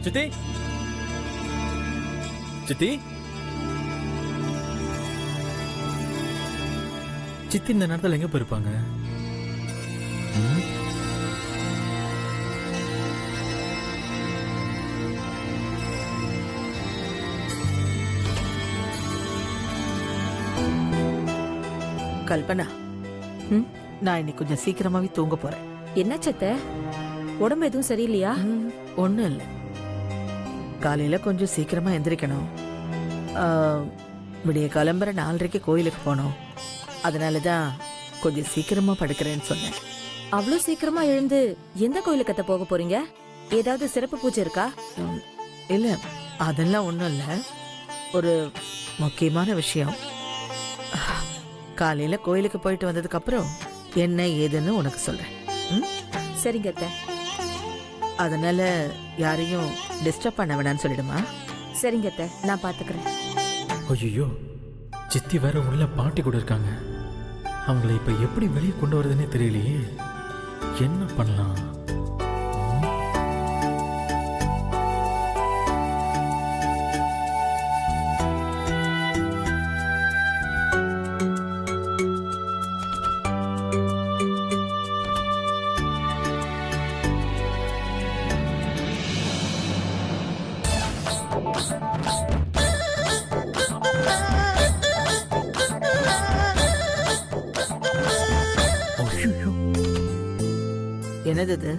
சித்தி சித்தி சித்தி இந்த நேரத்தில் எங்க போயிருப்பாங்க? கல்பனா, நான் இன்னைக்கு கொஞ்சம் சீக்கிரமாவே தூங்க போறேன். என்ன சத்த, உடம்பு எதுவும் சரியில்லையா? ஒண்ணும் இல்லை, காலையில கொஞ்சம் சீக்கிரமா எந்திரிக்கணும். விடிய கிளம்புற 4:30 கோயிலுக்கு போனோம். அதனாலதான் கொஞ்சம் சீக்கிரமா படுக்கிறேன்னு சொன்னேன். அவ்வளவு சீக்கிரமா எழுந்து எந்த கோயிலுக்கு அத்த போக போறீங்க? ஏதாவது சிறப்பு பூஜை இருக்கா? இல்ல, அதெல்லாம் ஒண்ணும் இல்ல. ஒரு முக்கியமான விஷயம். காலையில கோயிலுக்கு போயிட்டு வந்ததுக்கு அப்புறம் என்ன ஏதுன்னு உனக்கு சொல்றேன். சரிங்க அத்த. அதனால யாரையும் டிஸ்டர்ப் பண்ண வேணாம்னு சொல்லிடுமா? சரிங்க அத்த, நான் பாத்துக்கிறேன். ஐயோ, சித்தி வேற உள்ள பாட்டி கூட இருக்காங்க. அவங்கள இப்ப எப்படி வெளியே கொண்டு வரதுன்னே தெரியலையே. என்ன பண்ணலாம்? என்னது இது?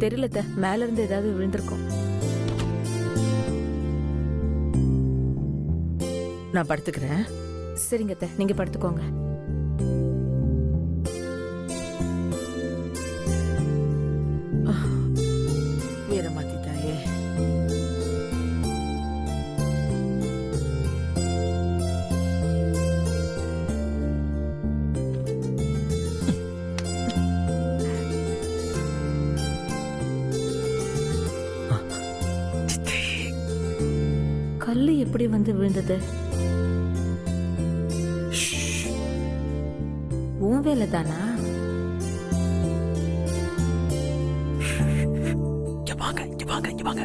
தெரியல அத்த, மேல இருந்து ஏதாவது விழுந்திருக்கும். நான் படுத்துக்கிறேன். சரிங்க அத்த, நீங்க படுத்துக்கோங்க. வீரமாத்தி தாயே, கல்லு எப்படி வந்து விழுந்தது? உன் வேலை தானா? வாங்க.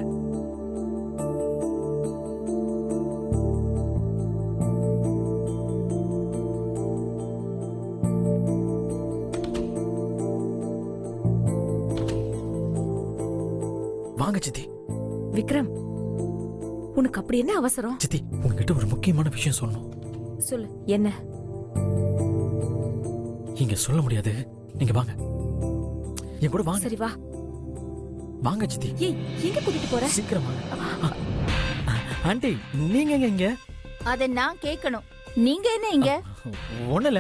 வாங்க சித்தி. விக்ரம், உனக்கு அப்படி என்ன அவசரம்? சித்தி, உங்ககிட்ட ஒரு முக்கியமான விஷயம் சொல்லணும். சொல்லு, என்ன? இங்க சொல்ல முடியாது. நீங்க வாங்க, என் கூட வாங்க. சரி வா. வாங்க சித்தி. ஏய், எங்க கூட்டிட்டு போற? சீக்கிரமா. ஆண்டி, நீங்க எங்க இங்க? அத நான் கேட்கணும். நீங்க என்ன இங்க? ஒண்ணுல,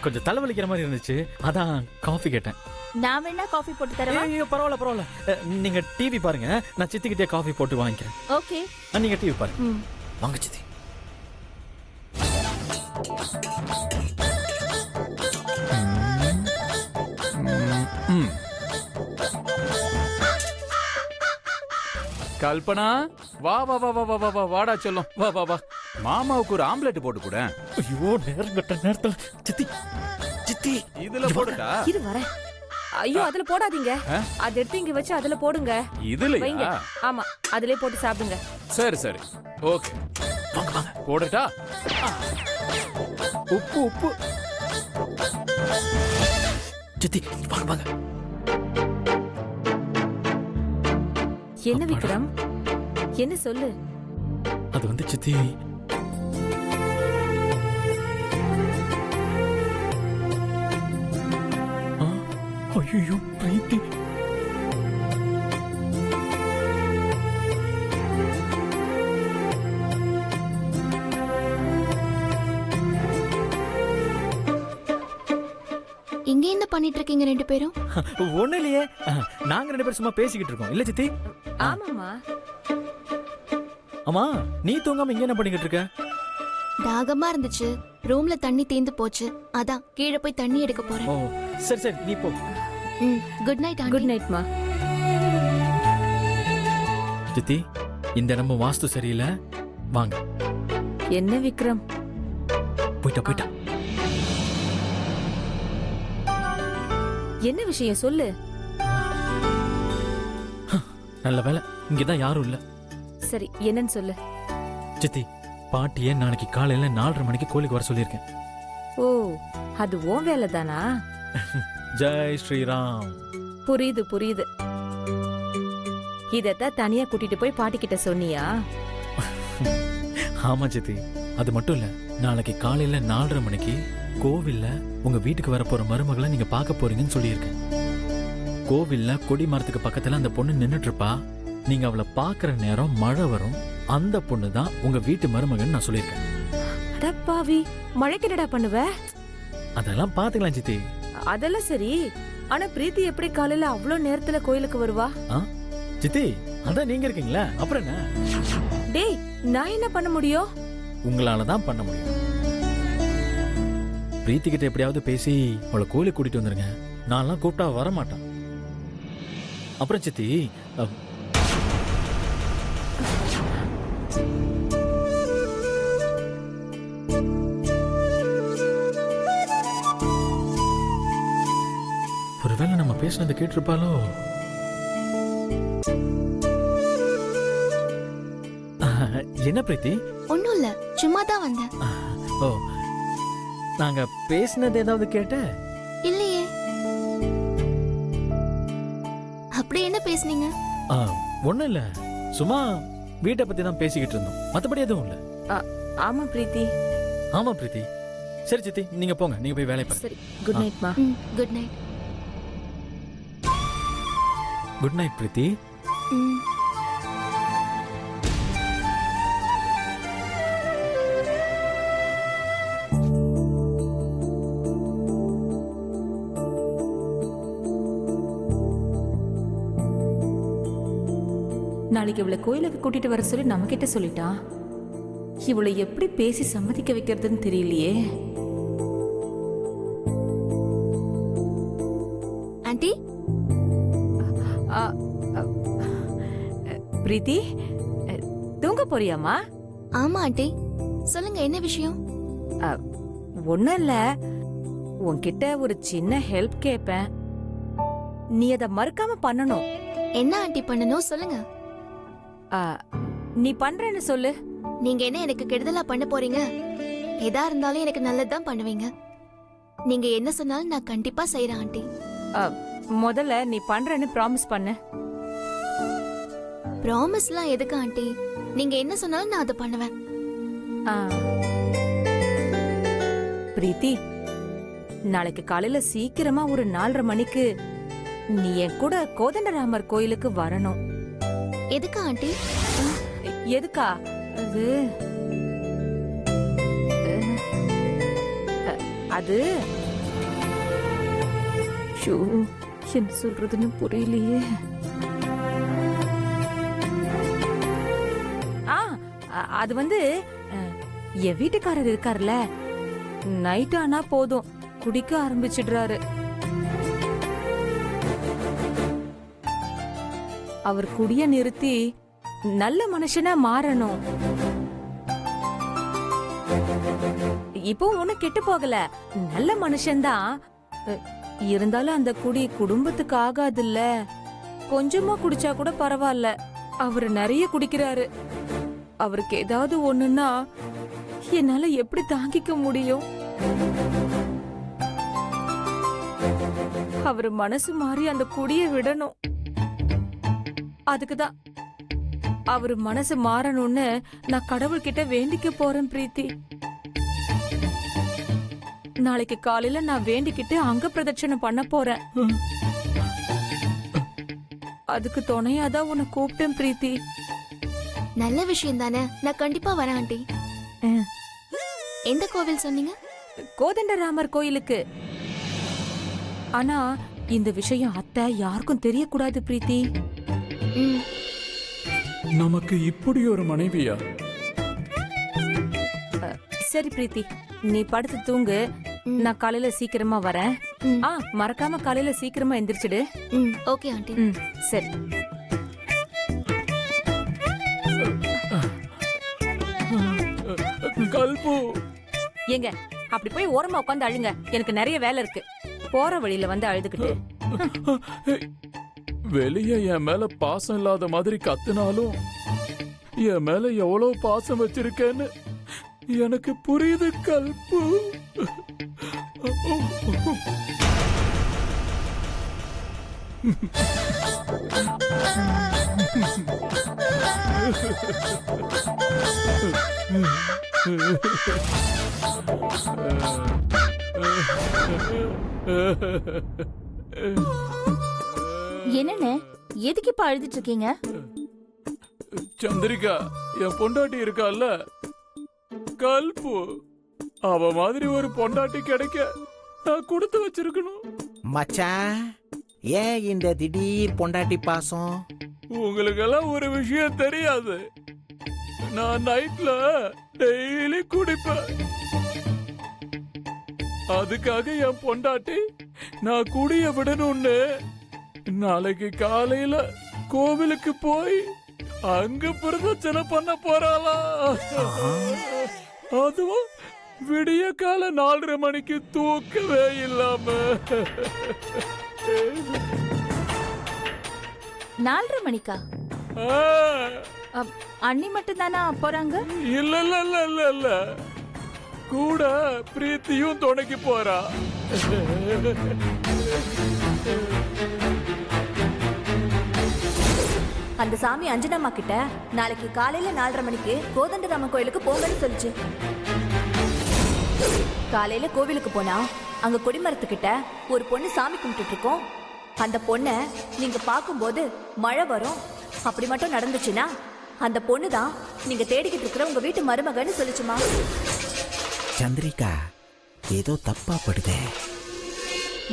கொஞ்சம் தலைவலிக்கிற மாதிரி இருந்துச்சு, அதான் காஃபி கேட்டேன். நான் வேணா காஃபி போட்டு தரவா? ஐயோ, பரவாயில்ல. நீங்க டிவி பாருங்க, நான் சித்திக்கிட்டே காஃபி போட்டு வாங்கிக்கிறேன். ஓகே. நீங்க டிவி பாருங்க. வாங்க சித்தி. கல்பனா, வா வா வா வா வா வா வா வாடா சொல்லும். வா வா வா, மாமாவுக்கு ஒரு ஆம்லெட் போட்டு கூட. ஐயோ, நேரம் கட்ட நேரத்துல சித்தி சித்தி இதுல போடுடா. இரு வரேன். ஐயோ, அதுல போடாதீங்க. அதை எடுத்து இங்க வச்சு அதுல போடுங்க. இதுலயா? ஆமா, அதுலயே போட்டு சாப்பிடுங்க. சரி சரி, ஓகே. வாங்க வாங்க, போடுடா. உப்பு. சித்தி, வாங்க வாங்க. என்ன விக்ரம், என்ன சொல்லு? அது வந்து சித்தி, ஐயோ பிரீத்தி, இங்க என்ன பண்ணிட்டு இருக்கீங்க ரெண்டு பேரும்? ஒண்ணு இல்லையே, நாங்க 2 பேரும் சும்மா பேசிக்கிட்டு இருக்கோம். இல்ல சித்தி? ஆமாமா. அம்மா, நீ தூங்காம இங்க என்ன பண்ணிக்கிட்டு இருக்க? தாகமா இருந்துச்சு, ரூம்ல தண்ணி தீந்து போச்சு, அதான் கீழே போய் தண்ணி எடுக்க போறேன். ஓ, சரி நீ போ. Good night. குட் நைட்மா. சித்தி, இந்த நம்ம வாஸ்து சரியில்லை, வாங்க. என்ன விக்ரம்? போயிட்டா. என்ன விஷயம் சொல்லு? நல்ல வேலை, இங்கதான் யாரும் இல்ல. சரி என்னன்னு சொல்லு. சித்தி, பாட்டியை நாளைக்கு காலையில 4:30 மணிக்கு கோயிலுக்கு வர சொல்லியிருக்கேன். ஓ, அது உன் வேலை தானா? ஜெய் ஸ்ரீராம். புரியுது புரியுது. இதத்தான் தனியா கூட்டிட்டு போய் பாட்டி கிட்ட சொன்னியா? ஆமா சித்தி, அது மட்டும் இல்ல, நாளைக்கு காலையில 4:30 மணிக்கு கோவில்ல உங்க வீட்டுக்கு வரப்போற மருமகளை நீங்க பார்க்க போறீங்கன்னு சொல்லியிருக்கேன். கோவில்ல கொடி மரத்துக்கு பக்கத்துல அந்த பொண்ணு நின்னுட்டு இருப்பா. நீங்க அவளை பாக்குற நேரம் மழை வரும். அந்த பொண்ணு தான் உங்க வீட்டு மருமகன் நான் சொல்லியிருக்கேன். அடப்பாவி, மழைக்கு என்னடா பண்ணுவ? அதெல்லாம் பாத்துக்கலாம் சித்தி. அதெல்லாம் சரி. ஆனா பிரீத்தி எப்படி காலையில அவ்வளவு நேரத்துல கோயிலுக்கு வருவா? சித்தி, அதான் நீங்க இருக்கீங்களா, அப்புறம் என்ன? டேய், நான் என்ன பண்ண முடியும்? உங்களாலதான் பண்ண முடியும். பிரீத்தி கிட்ட எப்படியாவது பேசி அவளை கோயிலுக்கு கூட்டிட்டு வந்துருங்க. நான்லாம் கூப்பிட்டா வர மாட்டான். அப்புறம் சித்தி, ஒருவேளை நம்ம பேசினதை கேட்டிருப்பாளோ? என்ன பிரீத்தி? ஒண்ணும் இல்ல, சும்மா தான் வந்தேன். ஓ, நாங்க பேசினது ஏதாவது கேட்ட? இல்லையே. அப்படி என்ன பேசுனீங்க? ஒண்ணும் இல்ல, சும்மா வீட்டை பத்தி தான் பேசிக்கிட்டு இருந்தோம். மத்தபடி எதுவும் இல்ல. ஆமா பிரீத்தி. ஆமா பிரீத்தி. சரி சித்தி, நீங்க போங்க, நீங்க போய் வேலையை பாருங்க. சரி, குட் நைட் மா. Good night. குட் நைட் பிரீத்தி. நாளைக்கு இவளை கோயிலுக்கு கூட்டிட்டு வர சொல்லி நம்ம கிட்ட சொல்லிட்டான். இவளை எப்படி பேசி சம்மதிக்க வைக்கிறதுன்னு தெரியலையே. ஆண்டி, பிரீத்தி, தூங்க போறியாமா? ஆமா ஆண்டி, சொல்லுங்க என்ன விஷயம்? ஒண்ணும் இல்ல, உன்கிட்ட ஒரு சின்ன ஹெல்ப் கேட்பேன். நீ அதை மறுக்காம பண்ணணும். என்ன ஆண்டி பண்ணணும் சொல்லுங்க. நீ பண்றேன்னு சொல்லு. நீங்க என்ன எனக்கு கெடுதலா பண்ண போறீங்க? எதா இருந்தாலும் எனக்கு நல்லதுதான் பண்ணுவீங்க. நீங்க என்ன சொன்னாலும் நான் கண்டிப்பா செய்யறேன் ஆண்டி. முதல்ல நீ பண்றேன்னு ப்ராமிஸ் பண்ணு. ப்ராமிஸ்லாம் எதுக்கு ஆண்டி? நீங்க என்ன சொன்னாலும் நான் அதை பண்ணுவேன். பிரீத்தி, நாளைக்கு காலையில சீக்கிரமா ஒரு 4:30 மணிக்கு நீ என் கூட கோதண்டராமர் கோயிலுக்கு வரணும். எதுக்கு ஆண்டி? எதுக்கா? அது என்ன சொல்றதுன்னு புரியலையே. அது வந்து என் வீட்டுக்காரர் இருக்காருல்ல, நைட் ஆனா போதும் குடிக்க ஆரம்பிச்சிடுறாரு. அவர் குடிய நிறுத்தி நல்ல மனுஷனா மாறணும். இப்போ ஒண்ணு கெட்டு போகல, நல்ல மனுஷன்தான். இருந்தாலும் அந்த குடி குடும்பத்துக்கு ஆகாதுல்ல. கொஞ்சமா குடிச்சா கூட பரவாயில்ல, அவரு நிறைய குடிக்கிறாரு. அவருக்கு ஏதாவது ஒண்ணுன்னா என்னால எப்படி தாங்கிக்க முடியும்? அவரு மனசு மாறி அந்த குடிய விடணும். அதுக்குதான் அவரு மனசு மாறணும்னு நான் கடவுள்கிட்ட வேண்டிக்க போறேன் பிரீத்தி. நாளைக்கு காலையில நான் வேண்டிக்கிட்டு அங்க பிரதட்சணை பண்ண போறேன். அதுக்கு துணையாதான் உன்னை கூப்பிட்டேன் பிரீத்தி. நல்ல விஷயம் தானே, நான் கண்டிப்பா வரேன் ஆண்டி. எந்த கோவில் சொன்னீங்க? கோதண்டராமர் கோயிலுக்கு. ஆனா இந்த விஷயம் அத்தை யாருக்கும் தெரியக்கூடாது பிரீத்தி. நமக்கு இப்படி ஒரு மனைவியா? சரி பிரீத்தி, நீ படுத்து தூங்கு. நான் காலையில சீக்கிரமா வரேன். மறக்காம காலையில சீக்கிரமா எந்திரிச்சிடு. Okay aunty. சரி. கல்பு, ஏங்க அப்படி போய் ஓரமா உட்காந்து அழுங்க. எனக்கு நிறைய வேலை இருக்கு. போற வழியில வந்து அழுதுகிட்டு. வெளியே என் மேல பாசம் இல்லாத மாதிரி கத்துனாலும் என் மேல எவ்வளவு பாசம் வச்சிருக்கேன்னு எனக்கு புரியுது கல்பு. என்னண்ணே எதுக்கு இப்ப அழுதுட்டு இருக்கீங்க? சந்திரிகா என் பொண்டாட்டி இருக்கால்ல கல்பு, அவ மாதிரி ஒரு பொண்டாட்டி கிடைக்க நான் கொடுத்து வச்சிருக்கணும். மச்சான், ஏன் இந்த திடீர் பொண்டாட்டி பாசம்? உங்களுக்கெல்லாம் ஒரு விஷயம் தெரியாது. நான் நைட்ல டெய்லி குடிப்பேன். அதுக்காக என் பொண்டாட்டி நான் குடிய விடணும்னு நாளைக்கு காலையில கோவிலுக்கு போய் அங்க பிரதட்சணை பண்ண போறாளா. அதுவும் விடிய கால 4:30 மணிக்கு தூக்கவே இல்லாம. 4:30 மணிக்கா? ஆ, அண்ணி மட்டும் தானா போறாங்க? இல்ல இல்ல இல்ல இல்ல இல்ல, கூட பிரீத்தியும் துணைக்கு போறா. அந்த சாமி அஞ்சனம்மா கிட்ட நாளைக்கு காலையில 4:30 மணிக்கு கோதண்டராமன் கோயிலுக்கு போங்கன்னு சொல்லுச்சு. காலையில கோவிலுக்கு போனா அங்க கொடிமரத்துக்கிட்ட ஒரு பொண்ணு சாமி கும்பிட்டு இருக்கோம். அந்த பொண்ணை நீங்க பார்க்கும்போது மழை வரும். அப்படி மட்டும் நடந்துச்சுன்னா அந்த பொண்ணு தான் நீங்க தேடிக்கிட்டு இருக்கிற உங்க வீட்டு மருமகன்னு சொல்லுச்சுமா. சந்திரிகா, ஏதோ தப்பா படுதே.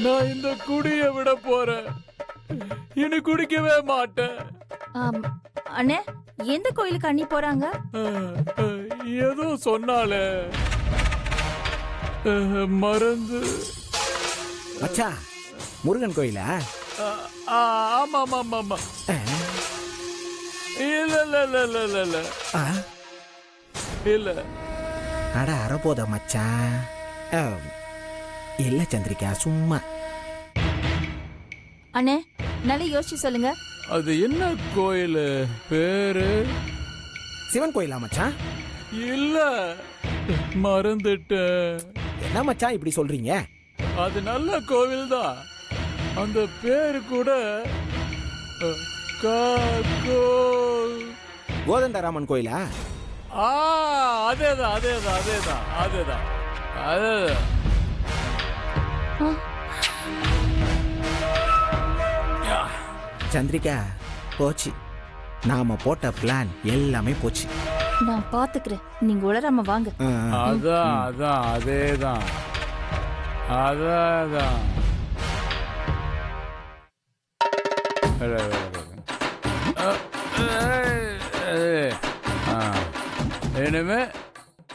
நான் இந்த குடிய விட போறேன். இனி குடிக்கவே மாட்டேன். அண்ணே, எந்த கோயிலுக்கு அண்ணி போறாங்க? ஏதோ சொன்னாலே மறந்து. மச்சான், முருகன் கோயிலா? ஆமா ஆமா ஆமா ஆமா. இல்ல இல்ல இல்ல இல்ல இல்ல இல்ல ஆ, இல்ல. அட அறபோத மச்சான். இல்ல சந்திரிகா, சும்மா. அண்ணே, நல்லா யோசிச்சு சொல்லுங்க. அது என்ன கோயில் பேரு? சிவன் கோயிலா மச்சான்? இல்ல, மறந்துட்டேன். என்ன மச்சான் இப்படி சொல்றீங்க? அது நல்ல கோவில் தான். அந்த பேரு கூட கோதண்டராமன் கோயிலா? அதேதான் அதேதான் அதேதான் அதேதான் அதேதான். சந்திரிகா, போச்சு. நாம போட்ட பிளான் எல்லாமே போச்சு. நான் பாத்துக்கிறேன், நீங்க உளராம வாங்க. அதான் அதான் அதேதான் அதான். இனிமே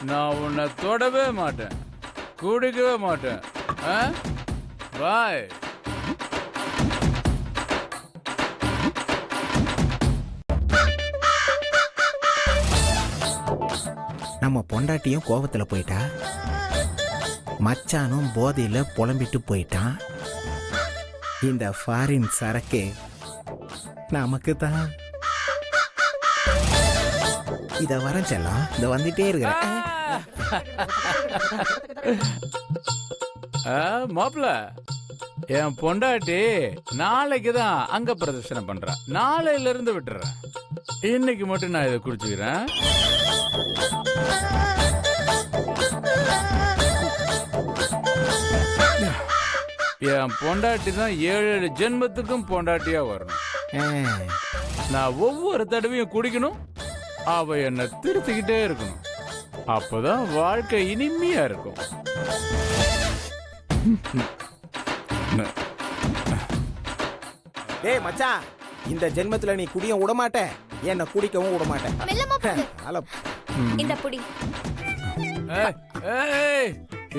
நான் உன்னை தொடவே மாட்டேன், குடிக்கவே மாட்டேன். பாய். நம்ம பொண்டாட்டியும் கோவத்துல போயிட்டா, மச்சானும் போதையில புலம்பிட்டு போயிட்டான். இந்த ஃபாரின் சரக்கு நமக்கு தான். இத வரேன் செல்லம், இத வந்துட்டே இருக்கிறேன். மாப்பிள, என் பொண்டாட்டி நாளைக்கு தான் அங்க பிரதர்ஷனை பண்றா. நாளையில இருந்து விட்டுறேன். இன்னைக்கு மட்டும் நான் இதை குடிச்சுக்கிறேன். என் பொண்டாட்டி தான் 7 ஜென்மத்துக்கும் பொண்டாட்டியா வரணும். நான் ஒவ்வொரு தடவையும் குடிக்கணும், அவ என்ன திருத்திக்கிட்டே இருக்கணும். அப்பதான் வாழ்க்கை இனிமையா இருக்கும். டேய் மச்சான், இந்த ஜென்மத்துல நீ குடிய விட மாட்ட, என்ன குடிக்கவும் விட மாட்டேன். இந்த புடி.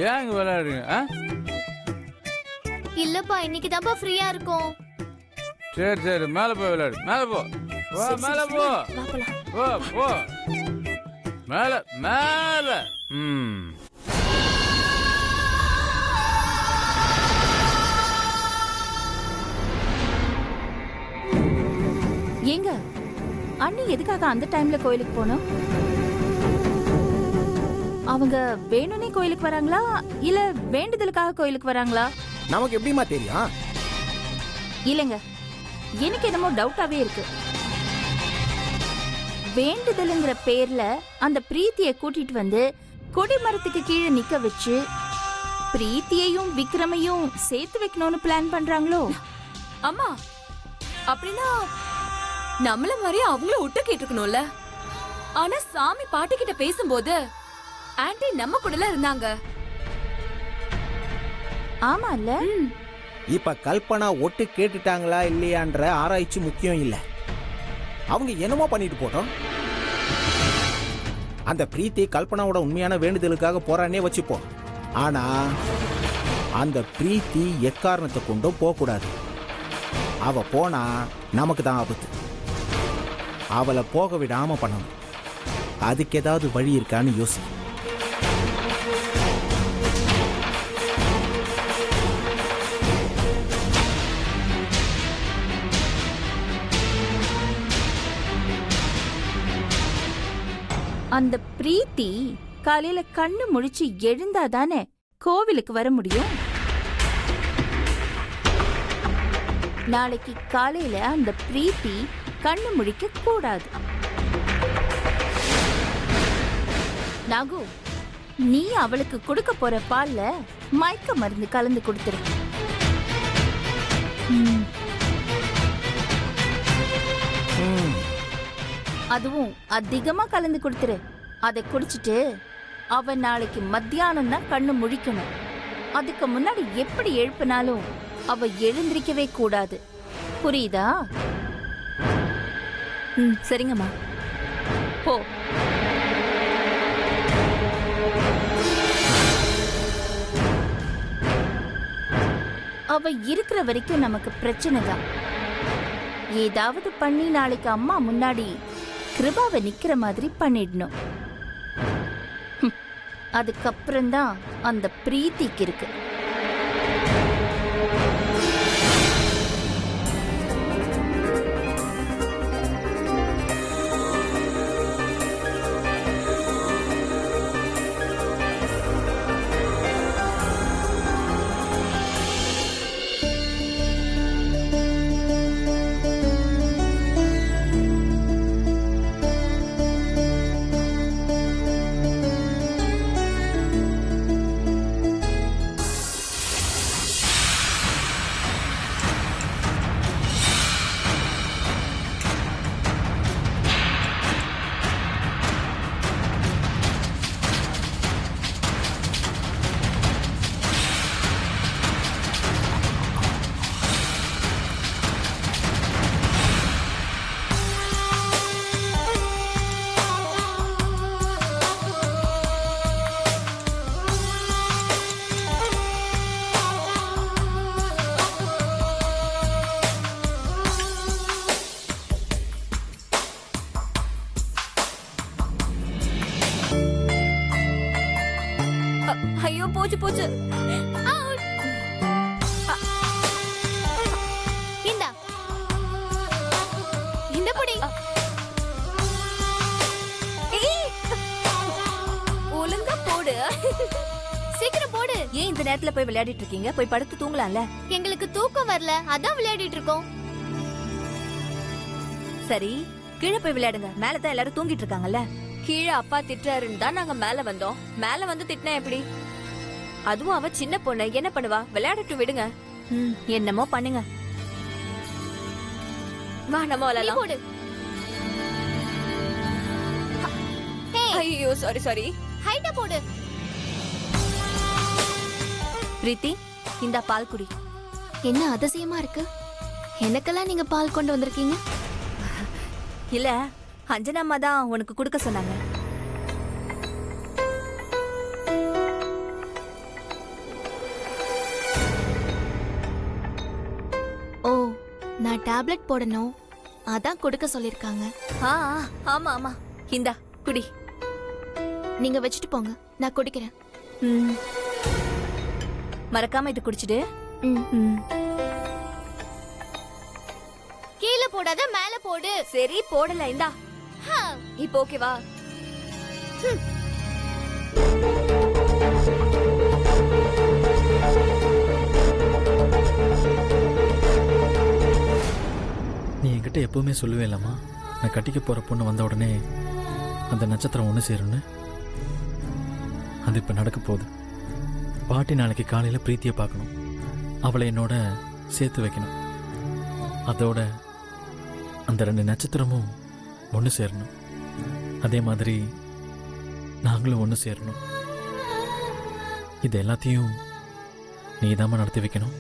ஏங்க விளையாடுங்க? இல்லப்பா, இன்னைக்கு தான்ப்பா ஃப்ரீயா இருக்கும். சரி சரி, மேல போய் விளையாடு. மேல போ, மேல போ, போ போ, மேல மேல. அண்ணி எதுக்காக அந்த டைம்ல கோயிலுக்கு போனோம்? அவங்க வேணும்னே கோயிலுக்கு வராங்களா இல்ல வேண்டுதலுக்காக கோயிலுக்கு வராங்களா? நமக்கு எப்படிமா தெரியும்? இல்லங்க, எனக்கு என்னமோ டவுட்டாவே இருக்கு. வேண்டுதலுங்கிற பேர்ல அந்த பிரீத்திய கூட்டிட்டு வந்து கொடிமரத்துக்கு கீழே நிக்க வச்சு பிரீத்தியையும் விக்ரமையும் சேர்த்து வைக்கணும்னு பிளான் பண்றாங்களோ? அம்மா, அப்படின்னா நம்மள மாதிரி அவங்களும் விட்டு கேட்டுக்கணும்ல. ஆனா சாமி பாட்டி கிட்ட பேசும்போது ஆன்ட்டி நம்ம கூடல இருந்தாங்க. ஆமா இல்ல? இப்ப கல்பனா ஒட்டு கேட்டுட்டாங்களா இல்லையான்ற ஆராய்ச்சி முக்கியம் இல்ல. அவங்க என்னமோ பண்ணிட்டு போட்டோம். அந்த பிரீத்தி கல்பனாவோட உண்மையான வேண்டுதலுக்காக போறானே வச்சுப்போம். ஆனா அந்த பிரீத்தி எக்காரணத்தை கொண்டும் போக கூடாது. அவ போனா நமக்கு தான் ஆபத்து. அவளை போக விடாம பண்ணணும். அதுக்கு ஏதாவது வழி இருக்கான்னு யோசி. அந்த பிரீத்தி காலையில கண்ணு முழிச்சு எழுந்தாதானே கோவிலுக்கு வர முடியும். நாளைக்கு காலையில அந்த பிரீத்தி கண்ணு முழிக்க கூடாது. நாகு, நீ அவளுக்கு கொடுக்க போற பால்ல மயக்க மருந்து கலந்து கொடுத்துரு. அதுவும் அதிகமா கலந்து கொடுத்துரு. அதை குடிச்சிட்டு அவ நாளைக்கு மத்தியானம் தான் கண்ணு முழிக்கணும். அதுக்கு முன்னாடி எப்படி எழுப்பினாலும் அவ எழுந்திருக்கவே கூடாது. புரியுதா? சரிங்கம்மா. போ. அவ இருக்கிற வரைக்கும் நமக்கு பிரச்சனை தான். ஏதாவது பண்ணி நாளைக்கு அம்மா முன்னாடி கிருபாவை நிக்கிற மாதிரி பண்ணிடணும். அதுக்கப்புறம்தான் அந்த பிரீத்திக்கு இருக்கு. ஐயோ, போச்சு போச்சு. இந்தா இந்த பொடி. ஒழுங்கா போடு. சீக்கிரம் போடு. ஏன் இந்த நேரத்துல போய் விளையாடிட்டு இருக்கீங்க? போய் படுத்து தூங்கலாம்ல. எங்களுக்கு தூக்கம் வரல, அதான் விளையாடிட்டு இருக்கோம். சரி, கீழே போய் விளையாடுங்க. மேலதான் எல்லாரும் தூங்கிட்டு இருக்காங்கல்ல. கீழே அப்பா திட்டுறாருன்னு தான் நாங்க மேல வந்தோம். மேல வந்து திட்டினா எப்படி? அதுவும் அவ சின்ன பொண்ணு, என்ன பண்ணுவா? விளையாடட்டு விடுங்க. என்னமோ பண்ணுங்க. வா, நம்ம விளையாடலாம். போடு. ஐயோ, சாரி சாரி. ஹைட்டா போடு. பிரீத்தி, இந்த பால் குடி. என்ன அதிசயமா இருக்கு. எனக்கெல்லாம் நீங்க பால் கொண்டு வந்திருக்கீங்க? இல்ல, அஞ்சனா அம்மா தான் உனக்கு கொடுக்க சொன்னாங்க. ஓ, நான் டேப்லெட் போடணும், அதான் கொடுக்க சொல்லிருக்காங்க. ஆமா ஆமா, இந்தா குடி. நீங்க வச்சுட்டு போங்க, நான் குடிக்கிறேன். மறக்காம இது குடிச்சிடு. கீழே போடாத மேல போடு. சரி போடல இந்தா. இப்போ ஓகேவா? நீ என்கிட்ட எப்பவுமே சொல்லுவே இல்லம்மா, நான் கட்டிக்க போற பொண்ணு வந்த உடனே அந்த நட்சத்திரம் ஒன்று சேரும்னு. அது இப்ப நடக்க போகுது. பாட்டி நாளைக்கு காலையில பிரீத்தியை பார்க்கணும், அவளை என்னோட சேர்த்து வைக்கணும். அதோட அந்த 2 நட்சத்திரமும் ஒன்று சேரணும். அதே மாதிரி நாங்களும் ஒன்று சேரணும். இது எல்லாத்தையும் நீ தான் நடத்தி வைக்கணும்.